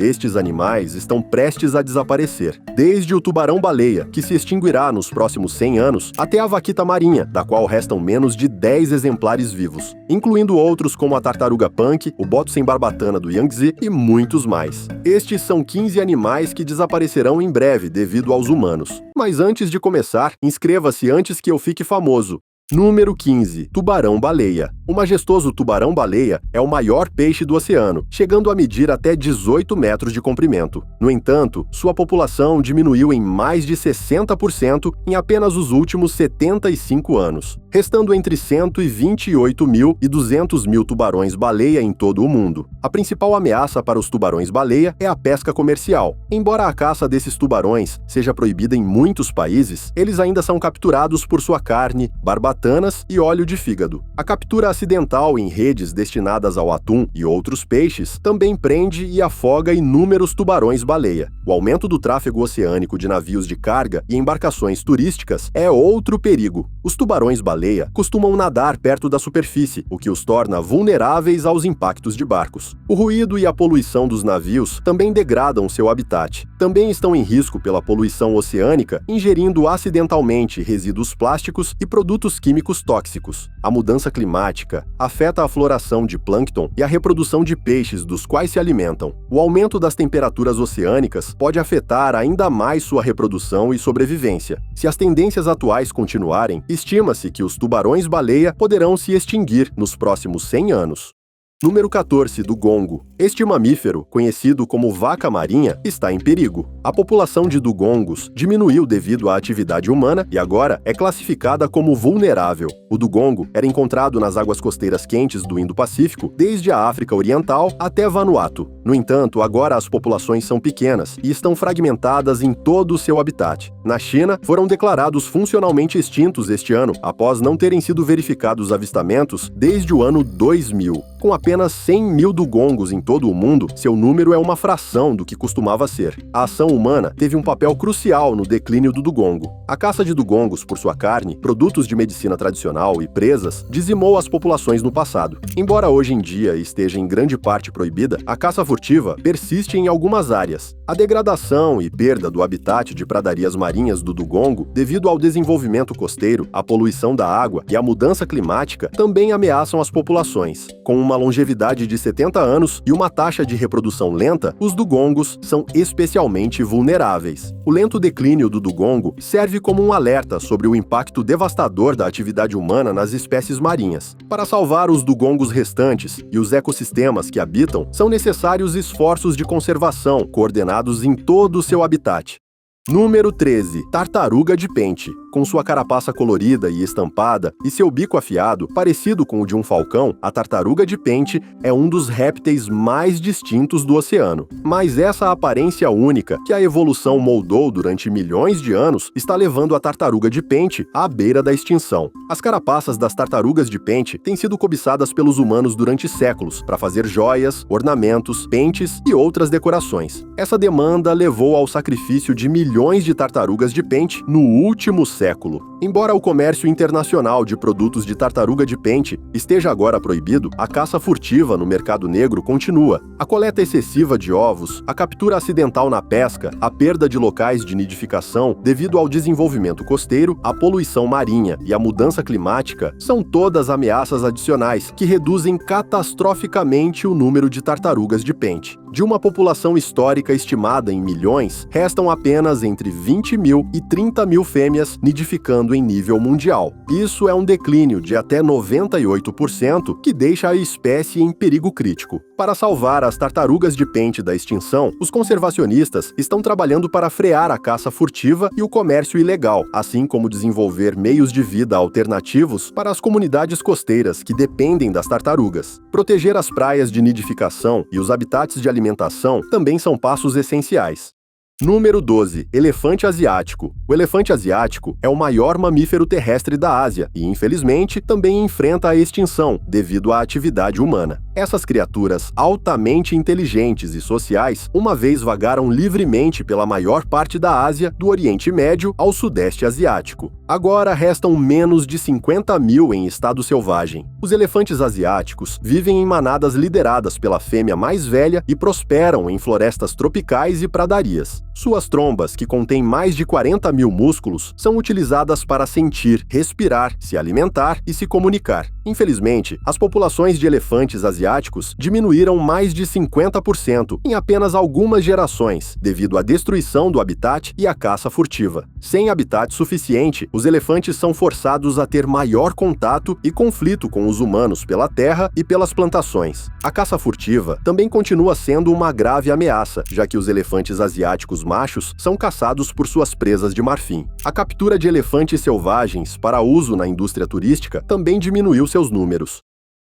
Estes animais estão prestes a desaparecer, desde o tubarão-baleia, que se extinguirá nos próximos 100 anos, até a vaquita marinha, da qual restam menos de 10 exemplares vivos, incluindo outros como a tartaruga punk, o boto sem barbatana do Yangtze e muitos mais. Estes são 15 animais que desaparecerão em breve devido aos humanos. Mas antes de começar, inscreva-se antes que eu fique famoso. Número 15. Tubarão-baleia. O majestoso tubarão-baleia é o maior peixe do oceano, chegando a medir até 18 metros de comprimento. No entanto, sua população diminuiu em mais de 60% em apenas os últimos 75 anos, restando entre 128 mil e 200 mil tubarões-baleia em todo o mundo. A principal ameaça para os tubarões-baleia é a pesca comercial. Embora a caça desses tubarões seja proibida em muitos países, eles ainda são capturados por sua carne, barbatanas e óleo de fígado. A captura acidental em redes destinadas ao atum e outros peixes também prende e afoga inúmeros tubarões-baleia. O aumento do tráfego oceânico de navios de carga e embarcações turísticas é outro perigo. Os tubarões-baleia costumam nadar perto da superfície, o que os torna vulneráveis aos impactos de barcos. O ruído e a poluição dos navios também degradam seu habitat. Também estão em risco pela poluição oceânica, ingerindo acidentalmente resíduos plásticos e produtos químicos tóxicos. A mudança climática afeta a floração de plâncton e a reprodução de peixes dos quais se alimentam. O aumento das temperaturas oceânicas pode afetar ainda mais sua reprodução e sobrevivência. Se as tendências atuais continuarem, estima-se que os tubarões-baleia poderão se extinguir nos próximos 100 anos. Número 14. Dugongo. Este mamífero, conhecido como vaca marinha, está em perigo. A população de dugongos diminuiu devido à atividade humana e agora é classificada como vulnerável. O dugongo era encontrado nas águas costeiras quentes do Indo-Pacífico, desde a África Oriental até Vanuatu. No entanto, agora as populações são pequenas e estão fragmentadas em todo o seu habitat. Na China, foram declarados funcionalmente extintos este ano, após não terem sido verificados avistamentos desde o ano 2000. Com apenas 100 mil dugongos em todo o mundo, seu número é uma fração do que costumava ser. A ação humana teve um papel crucial no declínio do dugongo. A caça de dugongos por sua carne, produtos de medicina tradicional e presas dizimou as populações no passado. Embora hoje em dia esteja em grande parte proibida, a caça furtiva persiste em algumas áreas. A degradação e perda do habitat de pradarias marinhas do dugongo, devido ao desenvolvimento costeiro, à poluição da água e à mudança climática, também ameaçam as populações. Com uma longevidade de 70 anos e uma taxa de reprodução lenta, os dugongos são especialmente vulneráveis. O lento declínio do dugongo serve como um alerta sobre o impacto devastador da atividade humana nas espécies marinhas. Para salvar os dugongos restantes e os ecossistemas que habitam, são necessários esforços de conservação coordenados em todo o seu habitat. Número 13. Tartaruga de pente. Com sua carapaça colorida e estampada e seu bico afiado, parecido com o de um falcão, a tartaruga de pente é um dos répteis mais distintos do oceano. Mas essa aparência única, que a evolução moldou durante milhões de anos, está levando a tartaruga de pente à beira da extinção. As carapaças das tartarugas de pente têm sido cobiçadas pelos humanos durante séculos para fazer joias, ornamentos, pentes e outras decorações. Essa demanda levou ao sacrifício de milhões de tartarugas de pente no último século. Embora o comércio internacional de produtos de tartaruga de pente esteja agora proibido, a caça furtiva no mercado negro continua. A coleta excessiva de ovos, a captura acidental na pesca, a perda de locais de nidificação devido ao desenvolvimento costeiro, a poluição marinha e a mudança climática são todas ameaças adicionais que reduzem catastroficamente o número de tartarugas de pente. De uma população histórica estimada em milhões, restam apenas entre 20 mil e 30 mil fêmeas nidificando em nível mundial. Isso é um declínio de até 98%, que deixa a espécie em perigo crítico. Para salvar as tartarugas de pente da extinção, os conservacionistas estão trabalhando para frear a caça furtiva e o comércio ilegal, assim como desenvolver meios de vida alternativos para as comunidades costeiras que dependem das tartarugas. Proteger as praias de nidificação e os habitats de alimentação também são passos essenciais. Número 12. Elefante asiático. O elefante asiático é o maior mamífero terrestre da Ásia e, infelizmente, também enfrenta a extinção devido à atividade humana. Essas criaturas altamente inteligentes e sociais uma vez vagaram livremente pela maior parte da Ásia, do Oriente Médio ao Sudeste Asiático. Agora restam menos de 50 mil em estado selvagem. Os elefantes asiáticos vivem em manadas lideradas pela fêmea mais velha e prosperam em florestas tropicais e pradarias. Suas trombas, que contêm mais de 40 mil músculos, são utilizadas para sentir, respirar, se alimentar e se comunicar. Infelizmente, as populações de elefantes asiáticos diminuíram mais de 50% em apenas algumas gerações, devido à destruição do habitat e à caça furtiva. Sem habitat suficiente, os elefantes são forçados a ter maior contato e conflito com os humanos pela terra e pelas plantações. A caça furtiva também continua sendo uma grave ameaça, já que os elefantes asiáticos machos são caçados por suas presas de marfim. A captura de elefantes selvagens para uso na indústria turística também diminuiu seus números.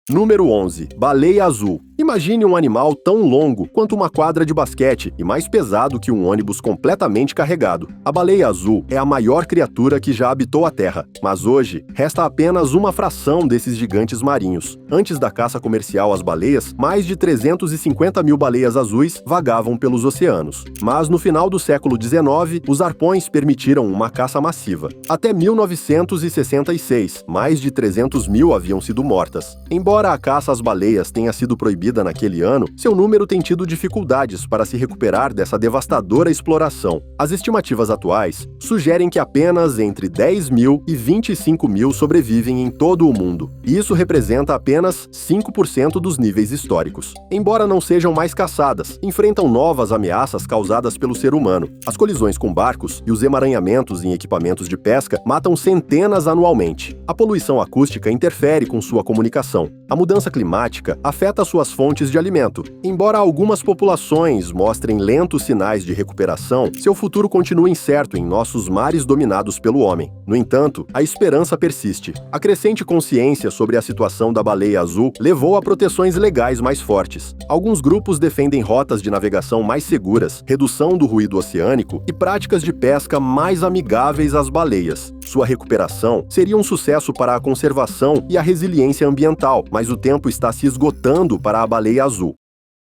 Número 11. Baleia azul. Imagine um animal tão longo quanto uma quadra de basquete e mais pesado que um ônibus completamente carregado. A baleia azul é a maior criatura que já habitou a Terra, mas hoje resta apenas uma fração desses gigantes marinhos. Antes da caça comercial às baleias, mais de 350 mil baleias azuis vagavam pelos oceanos. Mas no final do século XIX, os arpões permitiram uma caça massiva. Até 1966, mais de 300 mil haviam sido mortas. Embora a caça às baleias tenha sido proibida naquele ano, seu número tem tido dificuldades para se recuperar dessa devastadora exploração. As estimativas atuais sugerem que apenas entre 10 mil e 25 mil sobrevivem em todo o mundo. E isso representa apenas 5% dos níveis históricos. Embora não sejam mais caçadas, enfrentam novas ameaças causadas pelo ser humano. As colisões com barcos e os emaranhamentos em equipamentos de pesca matam centenas anualmente. A poluição acústica interfere com sua comunicação. A mudança climática afeta suas fontes de alimento. Embora algumas populações mostrem lentos sinais de recuperação, seu futuro continua incerto em nossos mares dominados pelo homem. No entanto, a esperança persiste. A crescente consciência sobre a situação da baleia azul levou a proteções legais mais fortes. Alguns grupos defendem rotas de navegação mais seguras, redução do ruído oceânico e práticas de pesca mais amigáveis às baleias. Sua recuperação seria um sucesso para a conservação e a resiliência ambiental, mas o tempo está se esgotando para a baleia azul.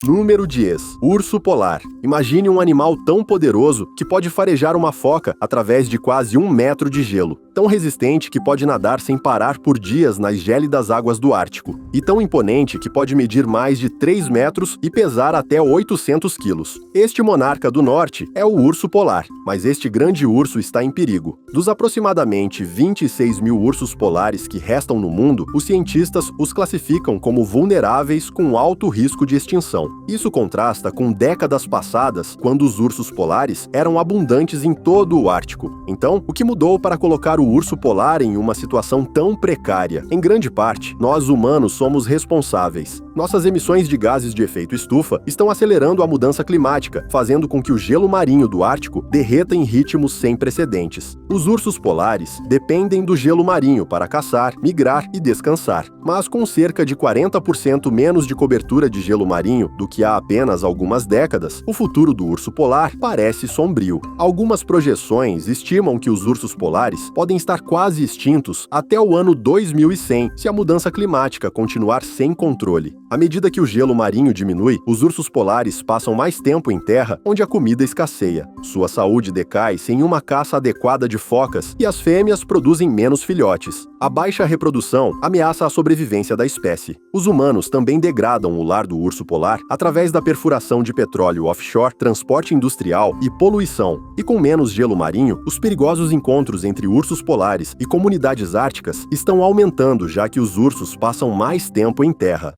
Número 10. Urso polar. Imagine um animal tão poderoso que pode farejar uma foca através de quase 1 metro de gelo, tão resistente que pode nadar sem parar por dias nas gélidas águas do Ártico, e tão imponente que pode medir mais de 3 metros e pesar até 800 quilos. Este monarca do norte é o urso polar, mas este grande urso está em perigo. Dos aproximadamente 26 mil ursos polares que restam no mundo, os cientistas os classificam como vulneráveis com alto risco de extinção. Isso contrasta com décadas passadas, quando os ursos polares eram abundantes em todo o Ártico. Então, o que mudou para colocar o urso polar em uma situação tão precária? Em grande parte, nós humanos somos responsáveis. Nossas emissões de gases de efeito estufa estão acelerando a mudança climática, fazendo com que o gelo marinho do Ártico derreta em ritmos sem precedentes. Os ursos polares dependem do gelo marinho para caçar, migrar e descansar, mas com cerca de 40% menos de cobertura de gelo marinho do que há apenas algumas décadas, o futuro do urso polar parece sombrio. Algumas projeções estimam que os ursos polares podem estar quase extintos até o ano 2100, se a mudança climática continuar sem controle. À medida que o gelo marinho diminui, os ursos polares passam mais tempo em terra, onde a comida escasseia. Sua saúde decai sem uma caça adequada de focas e as fêmeas produzem menos filhotes. A baixa reprodução ameaça a sobrevivência da espécie. Os humanos também degradam o lar do urso polar através da perfuração de petróleo offshore, transporte industrial e poluição. E com menos gelo marinho, os perigosos encontros entre ursos polares e comunidades árticas estão aumentando, já que os ursos passam mais tempo em terra.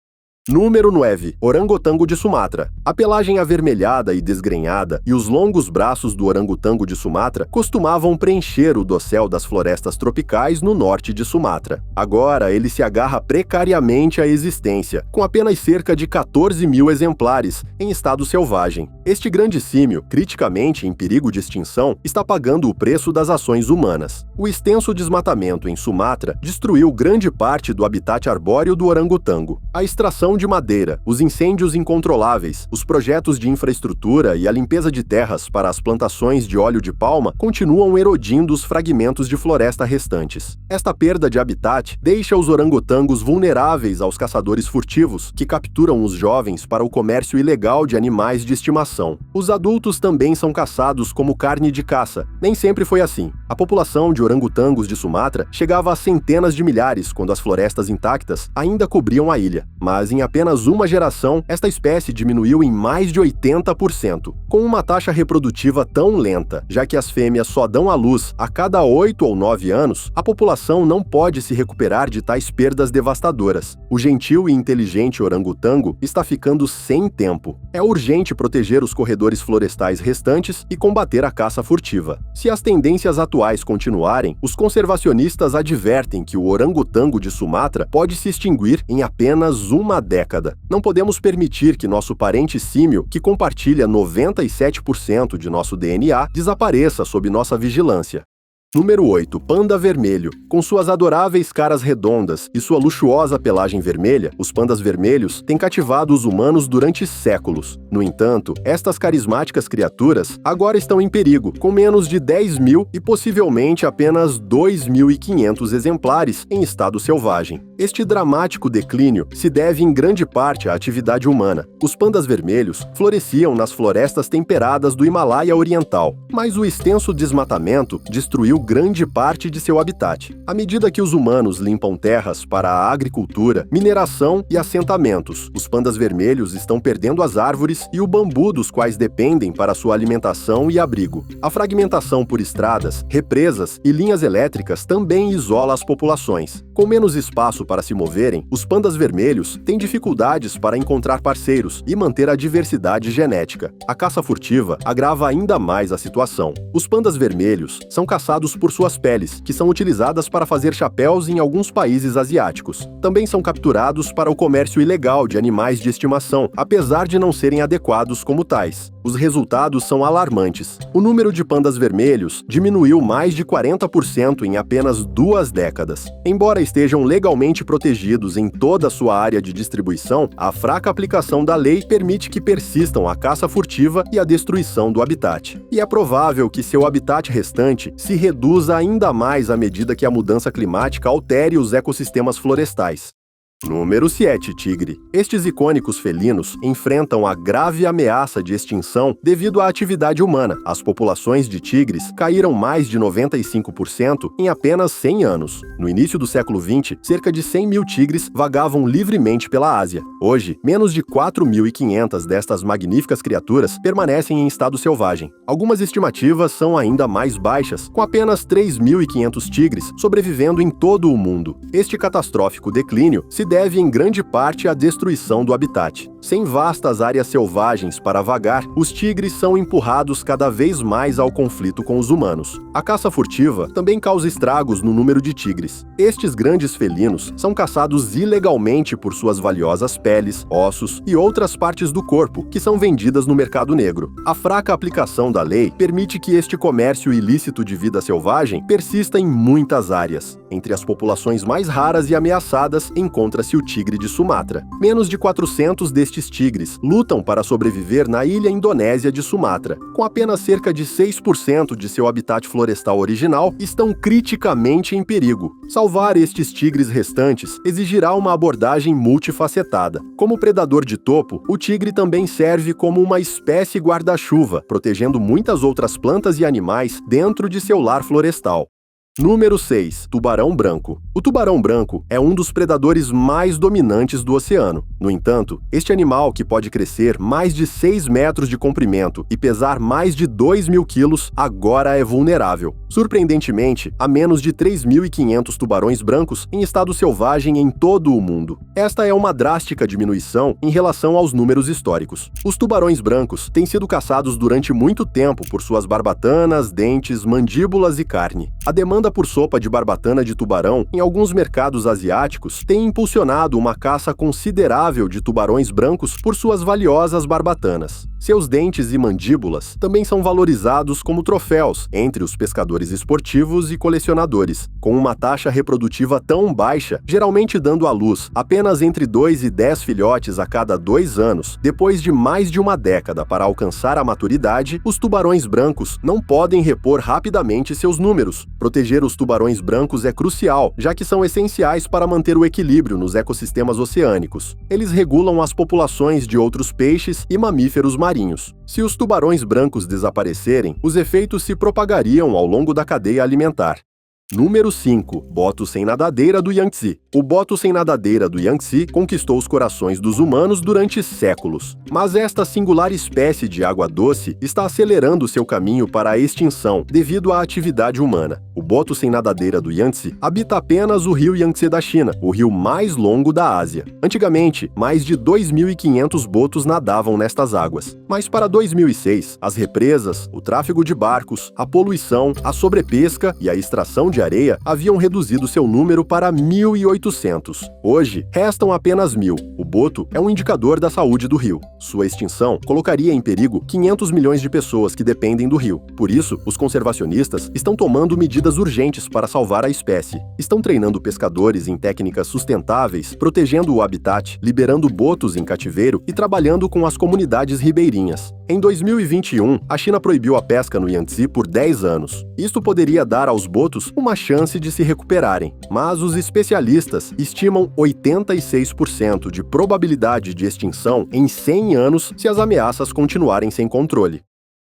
Número 9. Orangotango de Sumatra. A pelagem avermelhada e desgrenhada e os longos braços do orangotango de Sumatra costumavam preencher o dossel das florestas tropicais no norte de Sumatra. Agora, ele se agarra precariamente à existência, com apenas cerca de 14 mil exemplares em estado selvagem. Este grande símio, criticamente em perigo de extinção, está pagando o preço das ações humanas. O extenso desmatamento em Sumatra destruiu grande parte do habitat arbóreo do orangotango. A extração extração de madeira, os incêndios incontroláveis, os projetos de infraestrutura e a limpeza de terras para as plantações de óleo de palma continuam erodindo os fragmentos de floresta restantes. Esta perda de habitat deixa os orangotangos vulneráveis aos caçadores furtivos, que capturam os jovens para o comércio ilegal de animais de estimação. Os adultos também são caçados como carne de caça. Nem sempre foi assim. A população de orangotangos de Sumatra chegava a centenas de milhares quando as florestas intactas ainda cobriam a ilha. Mas em apenas uma geração, esta espécie diminuiu em mais de 80%. Com uma taxa reprodutiva tão lenta, já que as fêmeas só dão à luz a cada 8 ou 9 anos, a população não pode se recuperar de tais perdas devastadoras. O gentil e inteligente orangotango está ficando sem tempo. É urgente proteger os corredores florestais restantes e combater a caça furtiva. Se as tendências atuais continuarem, os conservacionistas advertem que o orangotango de Sumatra pode se extinguir em apenas uma década. Não podemos permitir que nosso parente símio, que compartilha 97% de nosso DNA, desapareça sob nossa vigilância. Número 8. Panda vermelho. Com suas adoráveis caras redondas e sua luxuosa pelagem vermelha, os pandas vermelhos têm cativado os humanos durante séculos. No entanto, estas carismáticas criaturas agora estão em perigo, com menos de 10 mil e possivelmente apenas 2.500 exemplares em estado selvagem. Este dramático declínio se deve em grande parte à atividade humana. Os pandas vermelhos floresciam nas florestas temperadas do Himalaia Oriental, mas o extenso desmatamento destruiu grande parte de seu habitat. À medida que os humanos limpam terras para a agricultura, mineração e assentamentos, os pandas vermelhos estão perdendo as árvores e o bambu dos quais dependem para sua alimentação e abrigo. A fragmentação por estradas, represas e linhas elétricas também isola as populações. Com menos espaço para se moverem, os pandas vermelhos têm dificuldades para encontrar parceiros e manter a diversidade genética. A caça furtiva agrava ainda mais a situação. Os pandas vermelhos são caçados por suas peles, que são utilizadas para fazer chapéus em alguns países asiáticos. Também são capturados para o comércio ilegal de animais de estimação, apesar de não serem adequados como tais. Os resultados são alarmantes. O número de pandas vermelhos diminuiu mais de 40% em apenas 2 décadas. Embora estejam legalmente protegidos em toda a sua área de distribuição, a fraca aplicação da lei permite que persistam a caça furtiva e a destruição do habitat. E é provável que seu habitat restante se reduza ainda mais à medida que a mudança climática altere os ecossistemas florestais. Número 7. Tigre. Estes icônicos felinos enfrentam a grave ameaça de extinção devido à atividade humana. As populações de tigres caíram mais de 95% em apenas 100 anos. No início do século XX, cerca de 100 mil tigres vagavam livremente pela Ásia. Hoje, menos de 4.500 destas magníficas criaturas permanecem em estado selvagem. Algumas estimativas são ainda mais baixas, com apenas 3.500 tigres sobrevivendo em todo o mundo. Este catastrófico declínio se deve em grande parte à destruição do habitat. Sem vastas áreas selvagens para vagar, os tigres são empurrados cada vez mais ao conflito com os humanos. A caça furtiva também causa estragos no número de tigres. Estes grandes felinos são caçados ilegalmente por suas valiosas peles, ossos e outras partes do corpo, que são vendidas no mercado negro. A fraca aplicação da lei permite que este comércio ilícito de vida selvagem persista em muitas áreas. Entre as populações mais raras e ameaçadas encontra-se o tigre de Sumatra. Menos de 400 destes tigres lutam para sobreviver na ilha indonésia de Sumatra. Com apenas cerca de 6% de seu habitat florestal original, estão criticamente em perigo. Salvar estes tigres restantes exigirá uma abordagem multifacetada. Como predador de topo, o tigre também serve como uma espécie guarda-chuva, protegendo muitas outras plantas e animais dentro de seu lar florestal. Número 6. Tubarão branco. O tubarão branco é um dos predadores mais dominantes do oceano. No entanto, este animal, que pode crescer mais de 6 metros de comprimento e pesar mais de 2.000 quilos, agora é vulnerável. Surpreendentemente, há menos de 3.500 tubarões brancos em estado selvagem em todo o mundo. Esta é uma drástica diminuição em relação aos números históricos. Os tubarões brancos têm sido caçados durante muito tempo por suas barbatanas, dentes, mandíbulas e carne. A demanda demanda por sopa de barbatana de tubarão em alguns mercados asiáticos tem impulsionado uma caça considerável de tubarões brancos por suas valiosas barbatanas. Seus dentes e mandíbulas também são valorizados como troféus entre os pescadores esportivos e colecionadores, com uma taxa reprodutiva tão baixa, geralmente dando à luz apenas entre 2 e 10 filhotes a cada 2 anos. Depois de mais de uma década para alcançar a maturidade, os tubarões brancos não podem repor rapidamente seus números. Proteger os tubarões brancos é crucial, já que são essenciais para manter o equilíbrio nos ecossistemas oceânicos. Eles regulam as populações de outros peixes e mamíferos marinhos. Se os tubarões brancos desaparecerem, os efeitos se propagariam ao longo da cadeia alimentar. Número 5. Boto sem nadadeira do Yangtze. O boto sem nadadeira do Yangtze conquistou os corações dos humanos durante séculos. Mas esta singular espécie de água doce está acelerando seu caminho para a extinção devido à atividade humana. O boto sem nadadeira do Yangtze habita apenas o rio Yangtze da China, o rio mais longo da Ásia. Antigamente, mais de 2.500 botos nadavam nestas águas. Mas para 2006, as represas, o tráfego de barcos, a poluição, a sobrepesca e a extração de areia haviam reduzido seu número para 1.800. Hoje, restam apenas 1.000. O boto é um indicador da saúde do rio. Sua extinção colocaria em perigo 500 milhões de pessoas que dependem do rio. Por isso, os conservacionistas estão tomando medidas urgentes para salvar a espécie. Estão treinando pescadores em técnicas sustentáveis, protegendo o habitat, liberando botos em cativeiro e trabalhando com as comunidades ribeirinhas. Em 2021, a China proibiu a pesca no Yangtze por 10 anos. Isto poderia dar aos botos uma chance de se recuperarem, mas os especialistas estimam 86% de probabilidade de extinção em 100 anos se as ameaças continuarem sem controle.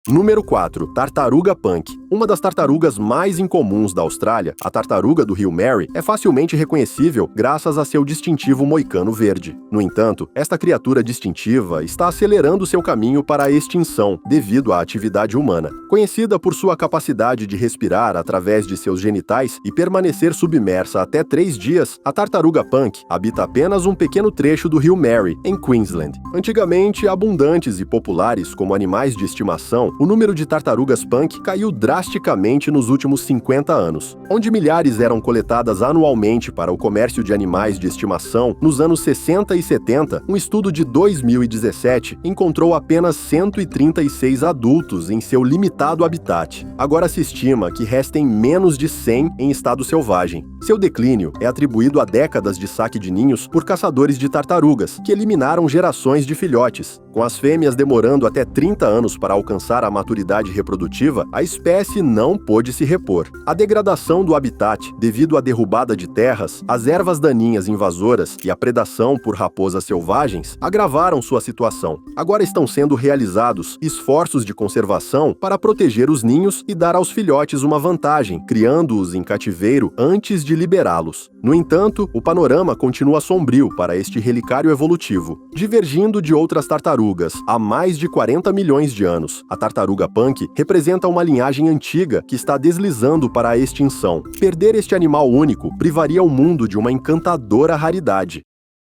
Número 4. Tartaruga Punk. Uma das tartarugas mais incomuns da Austrália, a tartaruga do rio Mary, é facilmente reconhecível graças a seu distintivo moicano verde. No entanto, esta criatura distintiva está acelerando seu caminho para a extinção devido à atividade humana. Conhecida por sua capacidade de respirar através de seus genitais e permanecer submersa até 3 dias, a tartaruga Punk habita apenas um pequeno trecho do rio Mary, em Queensland. Antigamente abundantes e populares como animais de estimação, o número de tartarugas Punk caiu drasticamente nos últimos 50 anos. Onde milhares eram coletadas anualmente para o comércio de animais de estimação, nos anos 60 e 70, um estudo de 2017 encontrou apenas 136 adultos em seu limitado habitat. Agora se estima que restem menos de 100 em estado selvagem. Seu declínio é atribuído a décadas de saque de ninhos por caçadores de tartarugas, que eliminaram gerações de filhotes. Com as fêmeas demorando até 30 anos para alcançar a maturidade reprodutiva, a espécie não pôde se repor. A degradação do habitat devido à derrubada de terras, as ervas daninhas invasoras e a predação por raposas selvagens agravaram sua situação. Agora estão sendo realizados esforços de conservação para proteger os ninhos e dar aos filhotes uma vantagem, criando-os em cativeiro antes de liberá-los. No entanto, o panorama continua sombrio para este relicário evolutivo. Divergindo de outras tartarugas há mais de 40 milhões de anos, a tartaruga Punk representa uma linhagem antiga que está deslizando para a extinção. Perder este animal único privaria o mundo de uma encantadora raridade.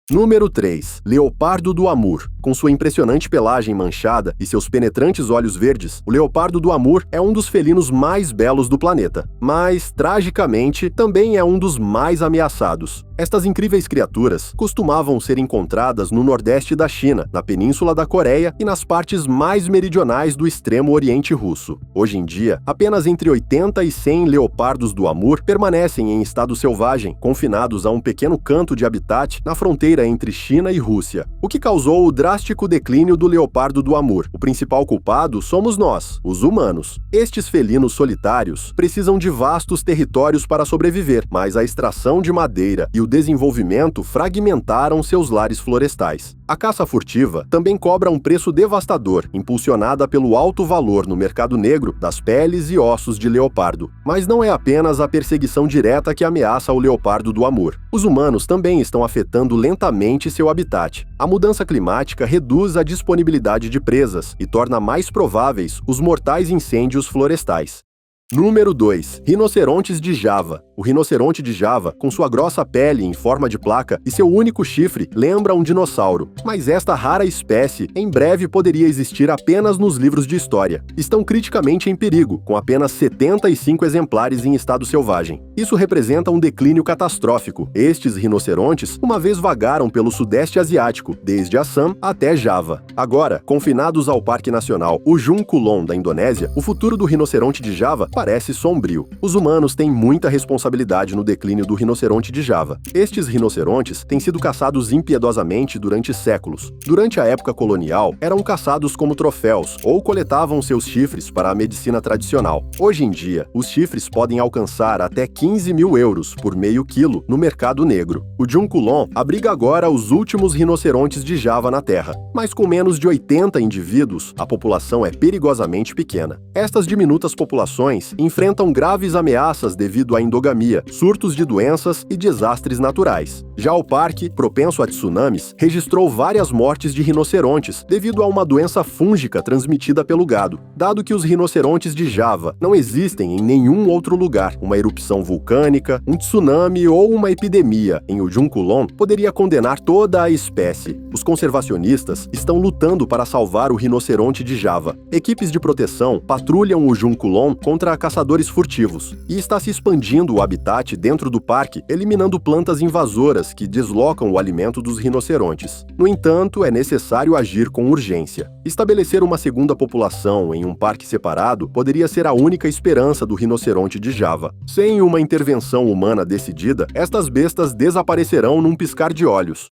Número 3. Leopardo do Amur. Com sua impressionante pelagem manchada e seus penetrantes olhos verdes, o leopardo do Amur é um dos felinos mais belos do planeta. Mas, tragicamente, também é um dos mais ameaçados. Estas incríveis criaturas costumavam ser encontradas no nordeste da China, na península da Coreia e nas partes mais meridionais do extremo oriente russo. Hoje em dia, apenas entre 80 e 100 leopardos do Amur permanecem em estado selvagem, confinados a um pequeno canto de habitat na fronteira entre China e Rússia, o que causou o drástico declínio do leopardo do Amur. O principal culpado somos nós, os humanos. Estes felinos solitários precisam de vastos territórios para sobreviver, mas a extração de madeira e o desenvolvimento fragmentaram seus lares florestais. A caça furtiva também cobra um preço devastador, impulsionada pelo alto valor no mercado negro das peles e ossos de leopardo. Mas não é apenas a perseguição direta que ameaça o leopardo do Amur. Os humanos também estão afetando lentamente seu habitat. A mudança climática reduz a disponibilidade de presas e torna mais prováveis os mortais incêndios florestais. Número 2. Rinocerontes de Java. O rinoceronte de Java, com sua grossa pele em forma de placa e seu único chifre, lembra um dinossauro. Mas esta rara espécie em breve poderia existir apenas nos livros de história. Estão criticamente em perigo, com apenas 75 exemplares em estado selvagem. Isso representa um declínio catastrófico. Estes rinocerontes uma vez vagaram pelo Sudeste Asiático, desde Assam até Java. Agora, confinados ao Parque Nacional Ujung Kulon da Indonésia, o futuro do rinoceronte de Java parece sombrio. Os humanos têm muita responsabilidade no declínio do rinoceronte de Java. Estes rinocerontes têm sido caçados impiedosamente durante séculos. Durante a época colonial, eram caçados como troféus ou coletavam seus chifres para a medicina tradicional. Hoje em dia, os chifres podem alcançar até 15 mil euros por meio quilo no mercado negro. O Ujung Kulon abriga agora os últimos rinocerontes de Java na Terra, mas com menos de 80 indivíduos, a população é perigosamente pequena. Estas diminutas populações enfrentam graves ameaças devido à endogamia, surtos de doenças e desastres naturais. Já o parque, propenso a tsunamis, registrou várias mortes de rinocerontes devido a uma doença fúngica transmitida pelo gado. Dado que os rinocerontes de Java não existem em nenhum outro lugar, uma erupção vulcânica, um tsunami ou uma epidemia em Ujung Kulon poderia condenar toda a espécie. Os conservacionistas estão lutando para salvar o rinoceronte de Java. Equipes de proteção patrulham o Ujung Kulon contra caçadores furtivos, e está se expandindo o habitat dentro do parque, eliminando plantas invasoras que deslocam o alimento dos rinocerontes. No entanto, é necessário agir com urgência. Estabelecer uma segunda população em um parque separado poderia ser a única esperança do rinoceronte de Java. Sem uma intervenção humana decidida, estas bestas desaparecerão num piscar de olhos.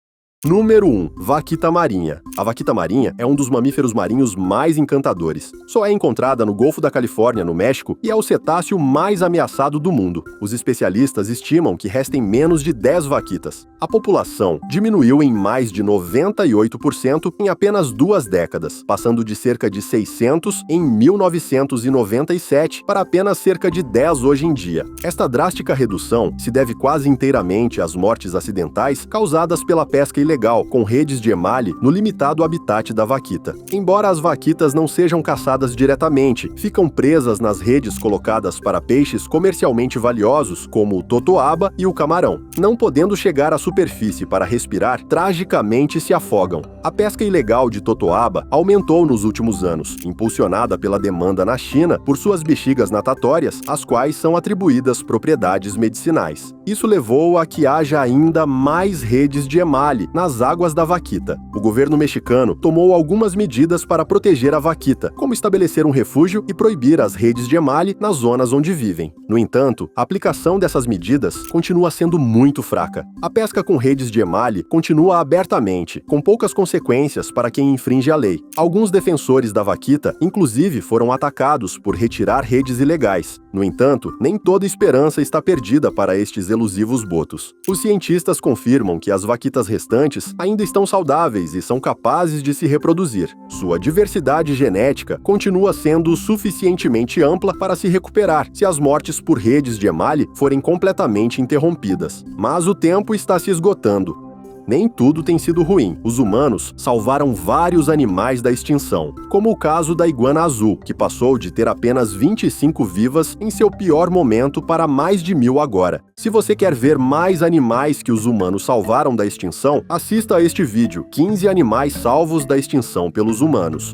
Número 1. Vaquita marinha. A vaquita marinha é um dos mamíferos marinhos mais encantadores. Só é encontrada no Golfo da Califórnia, no México, e é o cetáceo mais ameaçado do mundo. Os especialistas estimam que restem menos de 10 vaquitas. A população diminuiu em mais de 98% em apenas 2 décadas, passando de cerca de 600 em 1997 para apenas cerca de 10 hoje em dia. Esta drástica redução se deve quase inteiramente às mortes acidentais causadas pela pesca ilegal com redes de emalhe no limitado habitat da vaquita. Embora as vaquitas não sejam caçadas diretamente, ficam presas nas redes colocadas para peixes comercialmente valiosos, como o totoaba e o camarão. Não podendo chegar à superfície para respirar, tragicamente se afogam. A pesca ilegal de totoaba aumentou nos últimos anos, impulsionada pela demanda na China por suas bexigas natatórias, às quais são atribuídas propriedades medicinais. Isso levou a que haja ainda mais redes de emalhe nas águas da vaquita. O governo mexicano tomou algumas medidas para proteger a vaquita, como estabelecer um refúgio e proibir as redes de emalhe nas zonas onde vivem. No entanto, a aplicação dessas medidas continua sendo muito fraca. A pesca com redes de emalhe continua abertamente, com poucas consequências para quem infringe a lei. Alguns defensores da vaquita, inclusive, foram atacados por retirar redes ilegais. No entanto, nem toda esperança está perdida para estes elusivos botos. Os cientistas confirmam que as vaquitas restantes ainda estão saudáveis e são capazes de se reproduzir. Sua diversidade genética continua sendo suficientemente ampla para se recuperar se as mortes por redes de emalhe forem completamente interrompidas. Mas o tempo está se esgotando. Nem tudo tem sido ruim. Os humanos salvaram vários animais da extinção, como o caso da iguana azul, que passou de ter apenas 25 vivas em seu pior momento para mais de 1000 agora. Se você quer ver mais animais que os humanos salvaram da extinção, assista a este vídeo: 15 animais salvos da extinção pelos humanos.